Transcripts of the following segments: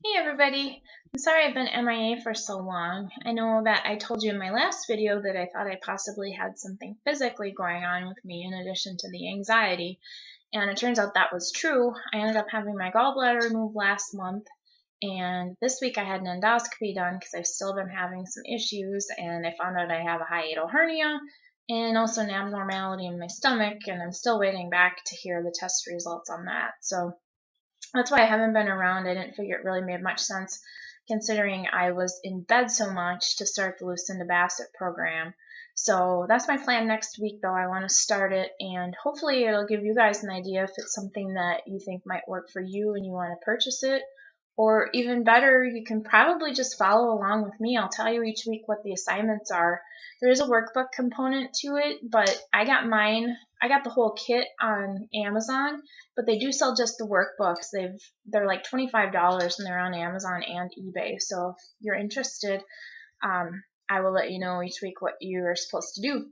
Hey everybody! I'm sorry I've been MIA for so long. I know that I told you in my last video that I thought I possibly had something physically going on with me in addition to the anxiety, and it turns out that was true. I ended up having my gallbladder removed last month, and this week I had an endoscopy done because I've still been having some issues, and I found out I have a hiatal hernia and also an abnormality in my stomach, and I'm still waiting back to hear the test results on that. So that's why I haven't been around. I didn't figure it really made much sense considering I was in bed so much to start the Lucinda Bassett program. So that's my plan next week, though. I want to start it, and hopefully it'll give you guys an idea if it's something that you think might work for you and you want to purchase it. Or even better, you can probably just follow along with me. I'll tell you each week what the assignments are. There is a workbook component to it, but I got the whole kit on Amazon, but they do sell just the workbooks. They're like $25 and they're on Amazon and eBay. So if you're interested, I will let you know each week what you're supposed to do.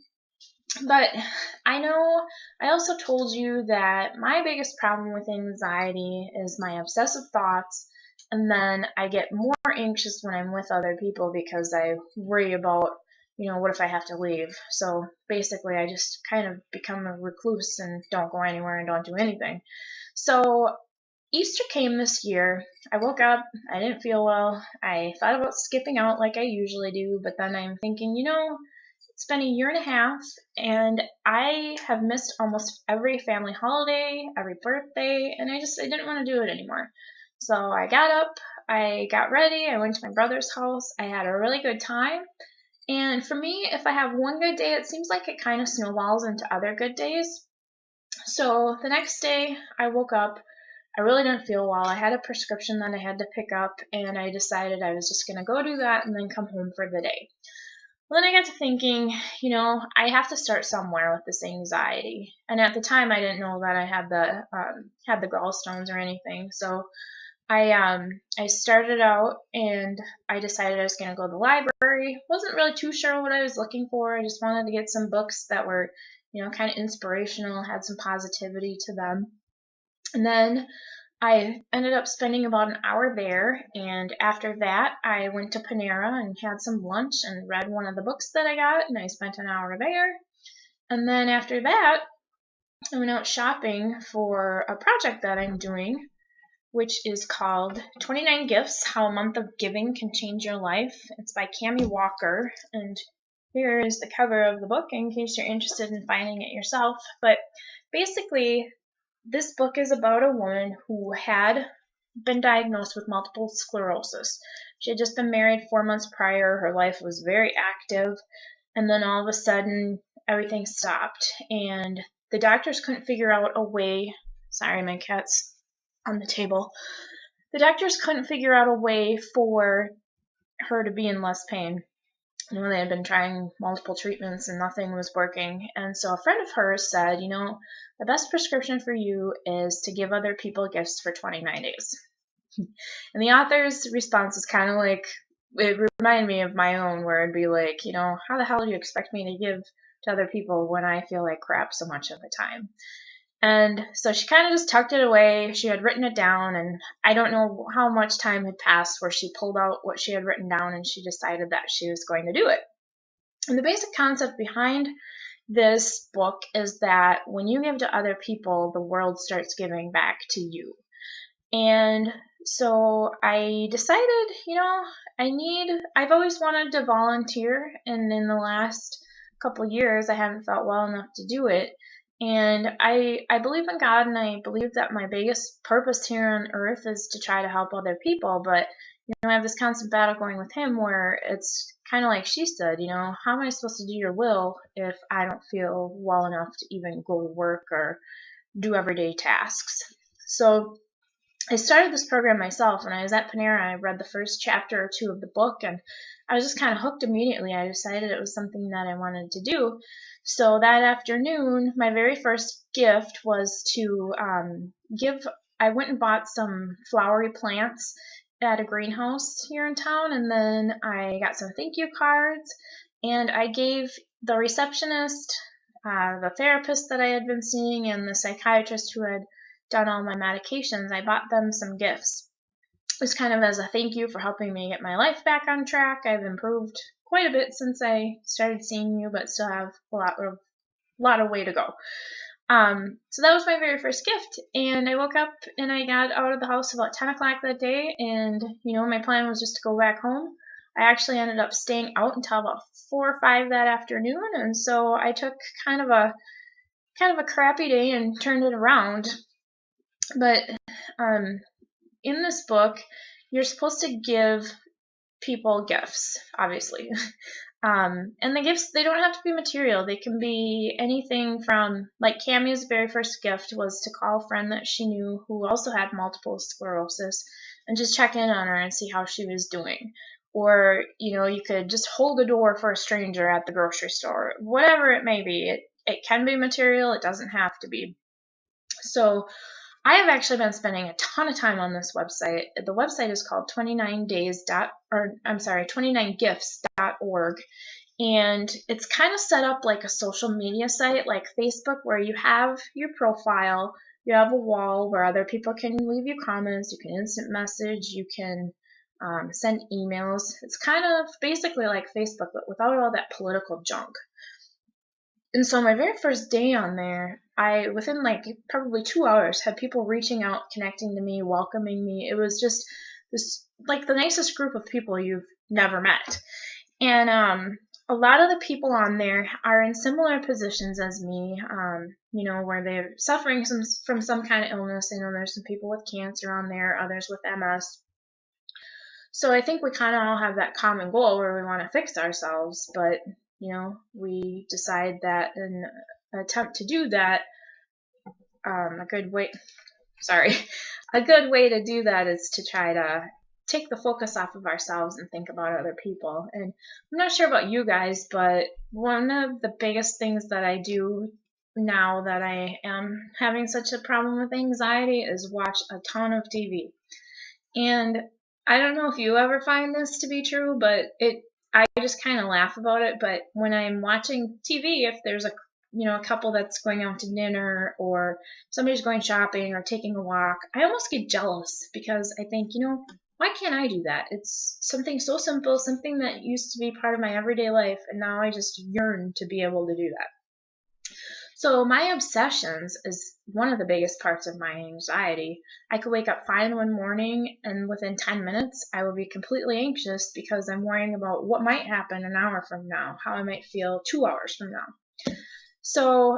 But I know I also told you that my biggest problem with anxiety is my obsessive thoughts, and then I get more anxious when I'm with other people because I worry about, what if I have to leave? So basically, I just kind of become a recluse and don't go anywhere and don't do anything. So Easter came this year. I woke up, I didn't feel well. I thought about skipping out like I usually do, but then I'm thinking, it's been a year and a half, and I have missed almost every family holiday, every birthday, and I didn't want to do it anymore. So I got up, I got ready, I went to my brother's house, I had a really good time. And for me, if I have one good day, it seems like it kind of snowballs into other good days. So the next day, I woke up. I really didn't feel well. I had a prescription that I had to pick up, and I decided I was just going to go do that and then come home for the day. Well, then I got to thinking, I have to start somewhere with this anxiety. And at the time, I didn't know that I had the gallstones or anything. So I started out and I decided I was going to go to the library. Wasn't really too sure what I was looking for. I just wanted to get some books that were, kind of inspirational, had some positivity to them. And then I ended up spending about an hour there, and after that, I went to Panera and had some lunch and read one of the books that I got, and I spent an hour there. And then after that, I went out shopping for a project that I'm doing, which is called 29 Gifts How a Month of Giving Can Change Your Life. It's by Cami Walker, and here is the cover of the book in case you're interested in finding it yourself. But basically, this book is about a woman who had been diagnosed with multiple sclerosis. She had just been married 4 months prior. Her life was very active, and then all of a sudden, everything stopped. And the doctors couldn't figure out a way. Sorry, my cat's on the table. The doctors couldn't figure out a way for her to be in less pain. They had been trying multiple treatments and nothing was working. And so a friend of hers said, the best prescription for you is to give other people gifts for 29 days. And the author's response is kind of like, it reminded me of my own, where it'd be like, how the hell do you expect me to give to other people when I feel like crap so much of the time? And so she kind of just tucked it away. She had written it down, and I don't know how much time had passed where she pulled out what she had written down and she decided that she was going to do it. And the basic concept behind this book is that when you give to other people, the world starts giving back to you. And so I decided, I've always wanted to volunteer, and in the last couple years, I haven't felt well enough to do it. And I believe in God, and I believe that my biggest purpose here on earth is to try to help other people. But, I have this constant battle going with him where it's kind of like she said, how am I supposed to do your will if I don't feel well enough to even go to work or do everyday tasks? So I started this program myself. When I was at Panera, I read the first chapter or two of the book, and I was just kind of hooked immediately. I decided it was something that I wanted to do. So that afternoon, my very first gift was to I went and bought some flowery plants at a greenhouse here in town, and then I got some thank you cards, and I gave the receptionist, the therapist that I had been seeing, and the psychiatrist who had done all my medications, I bought them some gifts. was kind of as a thank you for helping me get my life back on track. I've improved quite a bit since I started seeing you, but still have a lot of way to go. So that was my very first gift, and I woke up and I got out of the house about 10 o'clock that day, and my plan was just to go back home. I actually ended up staying out until about 4 or 5 that afternoon, and so I took kind of a crappy day and turned it around. But in this book, you're supposed to give people gifts, obviously. And the gifts, they don't have to be material. They can be anything from, like, Cammie's very first gift was to call a friend that she knew who also had multiple sclerosis and just check in on her and see how she was doing. Or, you could just hold the door for a stranger at the grocery store. Whatever it may be. It can be material. It doesn't have to be. So I have actually been spending a ton of time on this website. The website is called 29gifts.org, and it's kind of set up like a social media site like Facebook, where you have your profile, you have a wall where other people can leave you comments, you can instant message, you can send emails. It's kind of basically like Facebook, but without all that political junk. And so my very first day on there, within like probably 2 hours, had people reaching out, connecting to me, welcoming me. It was just this, like, the nicest group of people you've never met. And a lot of the people on there are in similar positions as me, where they're suffering from some kind of illness. I know there's some people with cancer on there, others with MS. So I think we kind of all have that common goal where we want to fix ourselves, but we decide that in an attempt to do that, a good way to do that is to try to take the focus off of ourselves and think about other people. And I'm not sure about you guys, but one of the biggest things that I do now that I am having such a problem with anxiety is watch a ton of TV. And I don't know if you ever find this to be true, but I just kind of laugh about it. But when I'm watching TV, if there's a couple that's going out to dinner, or somebody's going shopping or taking a walk, I almost get jealous because I think, why can't I do that? It's something so simple, something that used to be part of my everyday life, and now I just yearn to be able to do that. So my obsessions is one of the biggest parts of my anxiety. I could wake up fine one morning, and within 10 minutes, I will be completely anxious because I'm worrying about what might happen an hour from now, how I might feel 2 hours from now. So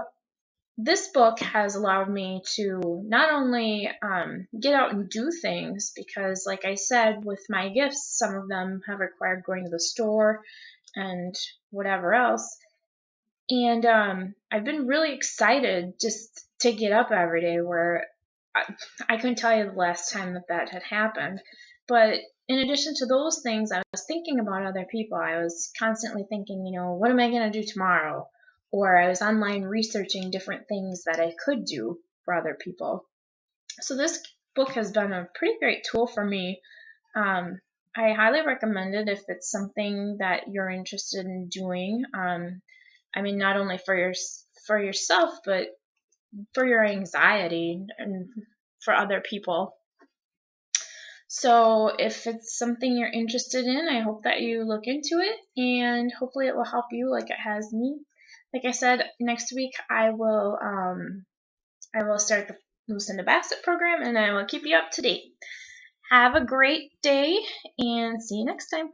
this book has allowed me to not only get out and do things, because like I said, with my gifts, some of them have required going to the store and whatever else. And I've been really excited just to get up every day, where I couldn't tell you the last time that had happened. But in addition to those things, I was thinking about other people. I was constantly thinking, what am I going to do tomorrow? Or I was online researching different things that I could do for other people. So this book has been a pretty great tool for me. I highly recommend it if it's something that you're interested in doing. Not only for yourself, but for your anxiety and for other people. So if it's something you're interested in, I hope that you look into it, and hopefully it will help you like it has me. Like I said, next week I will start the Lucinda Bassett program, and I will keep you up to date. Have a great day, and see you next time.